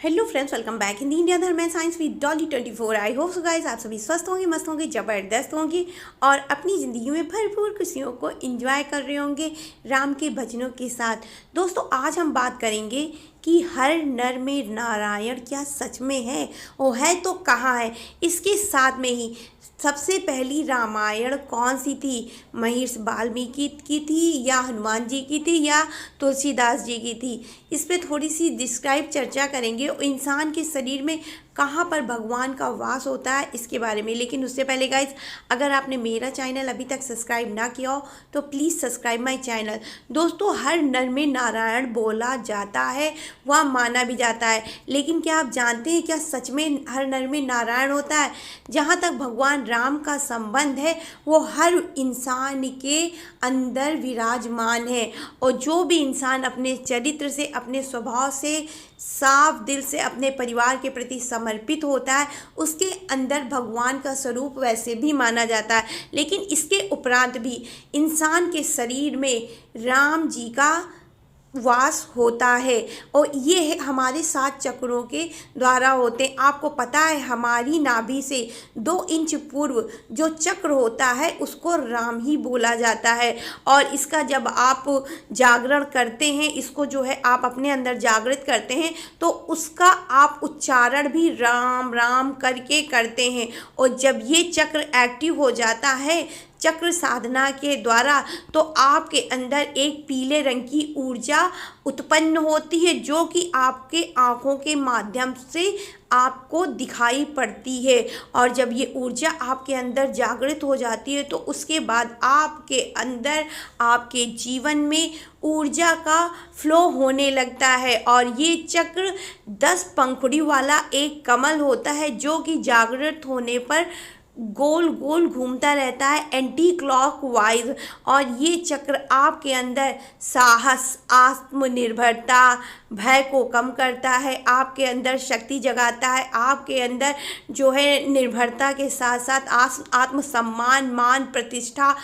Hello friends, welcome back in India Dharma and science with Dolly 24। I hope so guys आप सभी स्वस्थ होंगे, मस्त होंगे, ज़बरदस्त होंगे और अपनी ज़िंदगी में भरपूर खुशियों को एंजॉय कर रहे होंगे राम के भजनों के साथ। दोस्तों, आज हम बात करेंगे कि हर नर में नारायण क्या सच में है, वो है तो कहाँ है। इसके साथ में ही सबसे पहली रामायण कौन सी थी, महर्षि वाल्मीकि की थी या हनुमान जी की थी या तुलसीदास जी की थी, इस पे थोड़ी सी डिस्क्राइब चर्चा करेंगे। इंसान के शरीर में कहाँ पर भगवान का वास होता है इसके बारे में। लेकिन उससे पहले गाइज, अगर आपने मेरा चैनल अभी तक सब्सक्राइब ना किया हो तो प्लीज़ सब्सक्राइब माय चैनल। दोस्तों, हर नर में नारायण बोला जाता है, वह माना भी जाता है, लेकिन क्या आप जानते हैं क्या सच में हर नर में नारायण होता है? जहाँ तक भगवान राम का संबंध है वो हर इंसान के अंदर विराजमान है। और जो भी इंसान अपने चरित्र से, अपने स्वभाव से, साफ दिल से अपने परिवार के प्रति समर्पित होता है, उसके अंदर भगवान का स्वरूप वैसे भी माना जाता है। लेकिन इसके उपरांत भी इंसान के शरीर में राम जी का वास होता है और ये हमारे 7 चक्रों के द्वारा होते हैं। आपको पता है, हमारी नाभि से 2 इंच पूर्व जो चक्र होता है उसको राम ही बोला जाता है। और इसका जब आप जागरण करते हैं, इसको जो है आप अपने अंदर जागृत करते हैं, तो उसका आप उच्चारण भी राम राम करके करते हैं। और जब ये चक्र एक्टिव हो जाता है चक्र साधना के द्वारा, तो आपके अंदर एक पीले रंग की ऊर्जा उत्पन्न होती है जो कि आपके आँखों के माध्यम से आपको दिखाई पड़ती है। और जब ये ऊर्जा आपके अंदर जागृत हो जाती है तो उसके बाद आपके अंदर, आपके जीवन में ऊर्जा का फ्लो होने लगता है। और ये चक्र 10 पंखुड़ी वाला एक कमल होता है जो कि जागृत होने पर गोल गोल घूमता रहता है एंटी क्लॉकवाइज। और ये चक्र आपके अंदर साहस, आत्मनिर्भरता, भय को कम करता है, आपके अंदर शक्ति जगाता है, आपके अंदर जो है निर्भरता के साथ साथ आत्मसम्मान, मान, प्रतिष्ठा,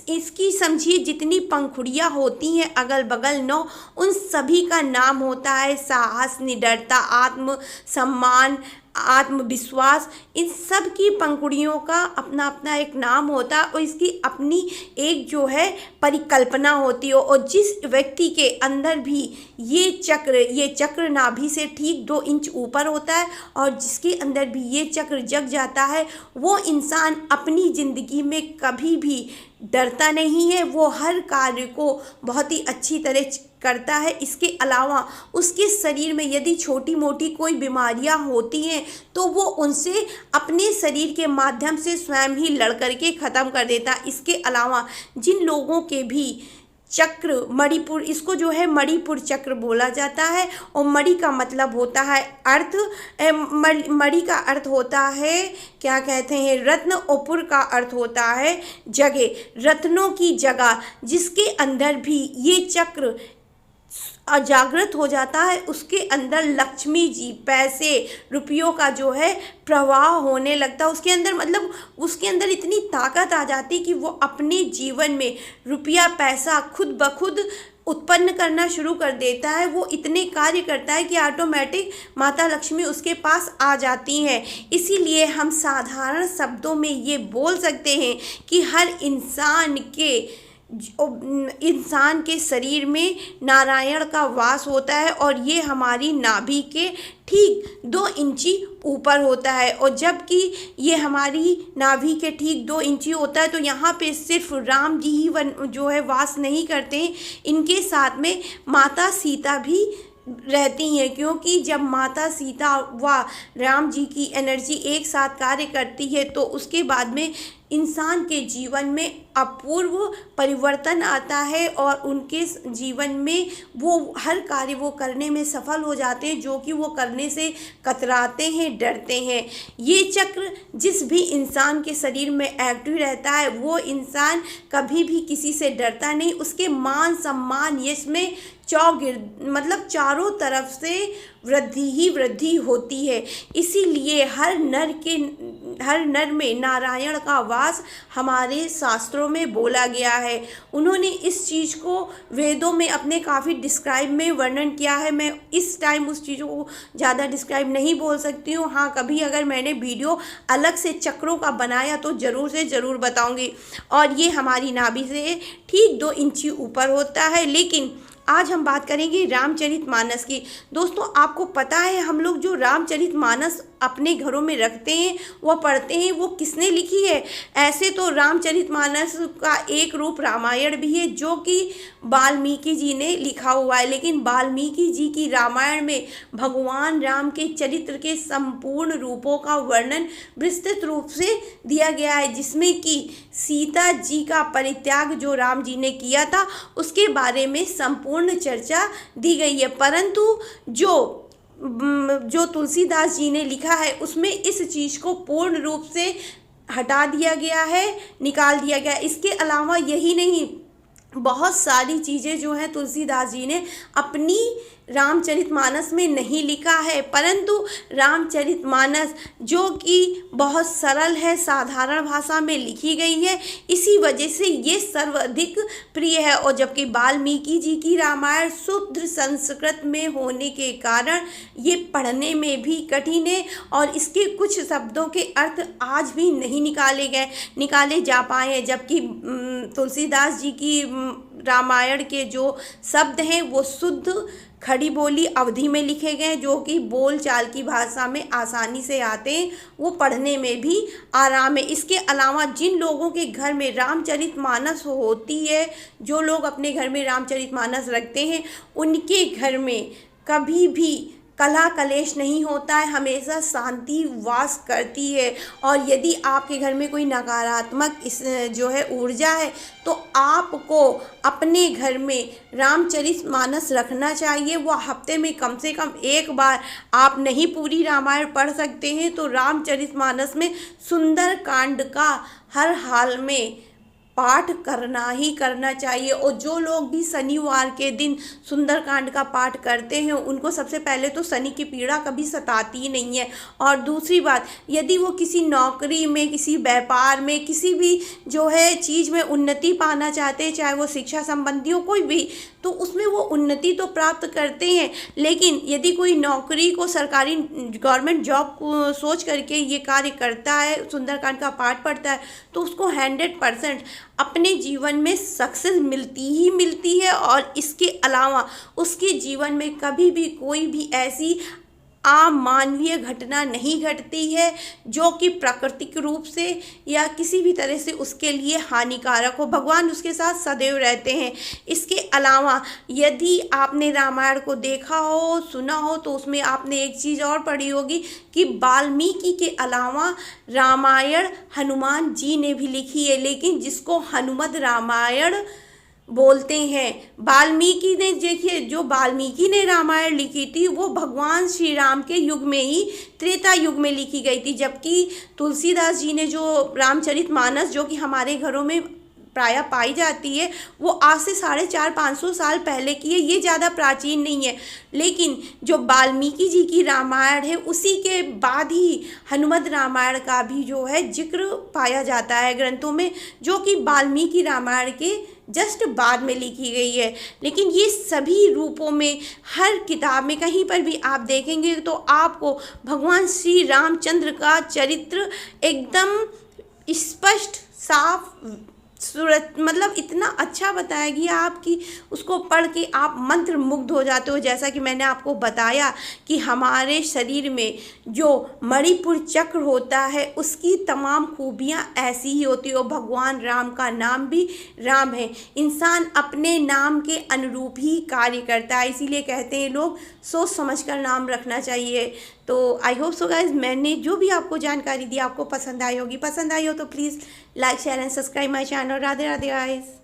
इसकी समझिए जितनी पंखुड़ियाँ होती हैं अगल बगल 9, उन सभी का नाम होता है साहस, निडरता, आत्मसम्मान, आत्मविश्वास। इन सब की पंखुड़ियों का अपना अपना एक नाम होता है और इसकी अपनी एक जो है परिकल्पना होती है। और जिस व्यक्ति के अंदर भी ये चक्र नाभि से ठीक 2 इंच ऊपर होता है और जिसके अंदर भी ये चक्र जग जाता है, वो इंसान अपनी ज़िंदगी में कभी भी डरता नहीं है। वो हर कार्य को बहुत ही अच्छी तरह करता है। इसके अलावा उसके शरीर में यदि छोटी मोटी कोई बीमारियां होती हैं तो वो उनसे अपने शरीर के माध्यम से स्वयं ही लड़ करके ख़त्म कर देता। इसके अलावा जिन लोगों के भी चक्र मणिपुर, इसको जो है मणिपुर चक्र बोला जाता है। और मणि का मतलब होता है अर्थ, मणि का अर्थ होता है क्या कहते हैं रत्न, और पुर का अर्थ होता है जगह, रत्नों की जगह। जिसके अंदर भी ये चक्र जागृत हो जाता है उसके अंदर लक्ष्मी जी, पैसे, रुपयों का जो है प्रवाह होने लगता है उसके अंदर। मतलब उसके अंदर इतनी ताकत आ जाती कि वो अपने जीवन में रुपया पैसा खुद ब खुद उत्पन्न करना शुरू कर देता है। वो इतने कार्य करता है कि ऑटोमेटिक माता लक्ष्मी उसके पास आ जाती हैं। इसीलिए हम साधारण शब्दों में ये बोल सकते हैं कि हर इंसान के शरीर में नारायण का वास होता है और ये हमारी नाभि के ठीक 2 इंची ऊपर होता है। और जबकि ये हमारी नाभि के ठीक 2 इंची होता है तो यहाँ पे सिर्फ राम जी ही जो है वास नहीं करते हैं, इनके साथ में माता सीता भी रहती हैं। क्योंकि जब माता सीता व राम जी की एनर्जी एक साथ कार्य करती है तो उसके बाद में इंसान के जीवन में अपूर्व परिवर्तन आता है और उनके जीवन में वो हर कार्य वो करने में सफल हो जाते हैं जो कि वो करने से कतराते हैं, डरते हैं। ये चक्र जिस भी इंसान के शरीर में एक्टिव रहता है वो इंसान कभी भी किसी से डरता नहीं, उसके मान सम्मान, यश में मतलब चारों तरफ से वृद्धि ही वृद्धि होती है। इसीलिए हर नर में नारायण का वास हमारे शास्त्रों में बोला गया है। उन्होंने इस चीज़ को वेदों में अपने काफ़ी डिस्क्राइब में वर्णन किया है। मैं इस टाइम उस चीज़ों को ज़्यादा डिस्क्राइब नहीं बोल सकती हूँ। हाँ, कभी अगर मैंने वीडियो अलग से चक्रों का बनाया तो ज़रूर से ज़रूर बताऊँगी। और ये हमारी नाभि से ठीक 2 इंची ऊपर होता है। लेकिन आज हम बात करेंगे रामचरितमानस की। दोस्तों, आपको पता है हम लोग जो रामचरितमानस अपने घरों में रखते हैं, वह पढ़ते हैं, वो किसने लिखी है? ऐसे तो रामचरितमानस का एक रूप रामायण भी है जो कि वाल्मीकि जी ने लिखा हुआ है। लेकिन वाल्मीकि जी की रामायण में भगवान राम के चरित्र के संपूर्ण रूपों का वर्णन विस्तृत रूप से दिया गया है, जिसमें कि सीता जी का परित्याग जो राम जी ने किया था उसके बारे में संपूर्ण चर्चा दी गई है। परंतु जो तुलसीदास जी ने लिखा है उसमें इस चीज़ को पूर्ण रूप से हटा दिया गया है, निकाल दिया गया है। इसके अलावा यही नहीं, बहुत सारी चीज़ें जो हैं तुलसीदास जी ने अपनी रामचरितमानस में नहीं लिखा है। परंतु रामचरितमानस जो कि बहुत सरल है, साधारण भाषा में लिखी गई है, इसी वजह से ये सर्वाधिक प्रिय है। और जबकि वाल्मीकि जी की रामायण शुद्ध संस्कृत में होने के कारण ये पढ़ने में भी कठिन है और इसके कुछ शब्दों के अर्थ आज भी नहीं निकाले जा पाए हैं। जबकि तुलसीदास जी की रामायण के जो शब्द हैं वो शुद्ध खड़ी बोली अवधि में लिखे गए हैं, जो कि बोल चाल की भाषा में आसानी से आते हैं, वो पढ़ने में भी आराम है। इसके अलावा जिन लोगों के घर में रामचरितमानस होती है, जो लोग अपने घर में रामचरितमानस रखते हैं, उनके घर में कभी भी कलह कलेश नहीं होता है, हमेशा शांति वास करती है। और यदि आपके घर में कोई नकारात्मक जो है ऊर्जा है तो आपको अपने घर में रामचरितमानस रखना चाहिए। वह हफ्ते में कम से कम एक बार, आप नहीं पूरी रामायण पढ़ सकते हैं तो रामचरितमानस में सुंदर कांड का हर हाल में पाठ करना ही करना चाहिए। और जो लोग भी शनिवार के दिन सुंदरकांड का पाठ करते हैं उनको सबसे पहले तो शनि की पीड़ा कभी सताती ही नहीं है। और दूसरी बात, यदि वो किसी नौकरी में, किसी व्यापार में, किसी भी जो है चीज़ में उन्नति पाना चाहते हैं, चाहे वो शिक्षा संबंधी हो कोई भी, तो उसमें वो उन्नति तो प्राप्त करते हैं। लेकिन यदि कोई नौकरी को, सरकारी गवर्नमेंट जॉब को सोच करके ये कार्य करता है, सुंदरकांड का पाठ पढ़ता है, तो उसको 100% अपने जीवन में सक्सेस मिलती ही मिलती है। और इसके अलावा उसके जीवन में कभी भी कोई भी ऐसी अमानवीय घटना नहीं घटती है जो कि प्राकृतिक रूप से या किसी भी तरह से उसके लिए हानिकारक हो। भगवान उसके साथ सदैव रहते हैं। इसके अलावा यदि आपने रामायण को देखा हो, सुना हो, तो उसमें आपने एक चीज़ और पढ़ी होगी कि वाल्मीकि के अलावा रामायण हनुमान जी ने भी लिखी है, लेकिन जिसको हनुमत रामायण बोलते हैं। वाल्मीकि ने, देखिए, जो वाल्मीकि ने रामायण लिखी थी वो भगवान श्री राम के युग में ही, त्रेता युग में लिखी गई थी। जबकि तुलसीदास जी ने जो रामचरितमानस, जो कि हमारे घरों में प्रायः पाई जाती है, वो आज से 450-500 साल पहले की है, ये ज़्यादा प्राचीन नहीं है। लेकिन जो वाल्मीकि जी की रामायण है उसी के बाद ही हनुमत रामायण का भी जो है जिक्र पाया जाता है ग्रंथों में, जो कि वाल्मीकि रामायण के जस्ट बाद में लिखी गई है। लेकिन ये सभी रूपों में, हर किताब में कहीं पर भी आप देखेंगे तो आपको भगवान श्री रामचंद्र का चरित्र एकदम स्पष्ट, साफ सूरत, मतलब इतना अच्छा बताया गया आपकी, उसको पढ़ के आप मंत्र मुग्ध हो जाते हो। जैसा कि मैंने आपको बताया कि हमारे शरीर में जो मणिपुर चक्र होता है उसकी तमाम खूबियाँ ऐसी ही होती है। और भगवान राम का नाम भी राम है। इंसान अपने नाम के अनुरूप ही कार्य करता है, इसीलिए कहते हैं लोग सोच समझकर नाम रखना चाहिए। तो आई होप सो गाइज, मैंने जो भी आपको जानकारी दी आपको पसंद आई होगी। पसंद आई हो तो please like, share and subscribe my channel. Radhe Radhe guys.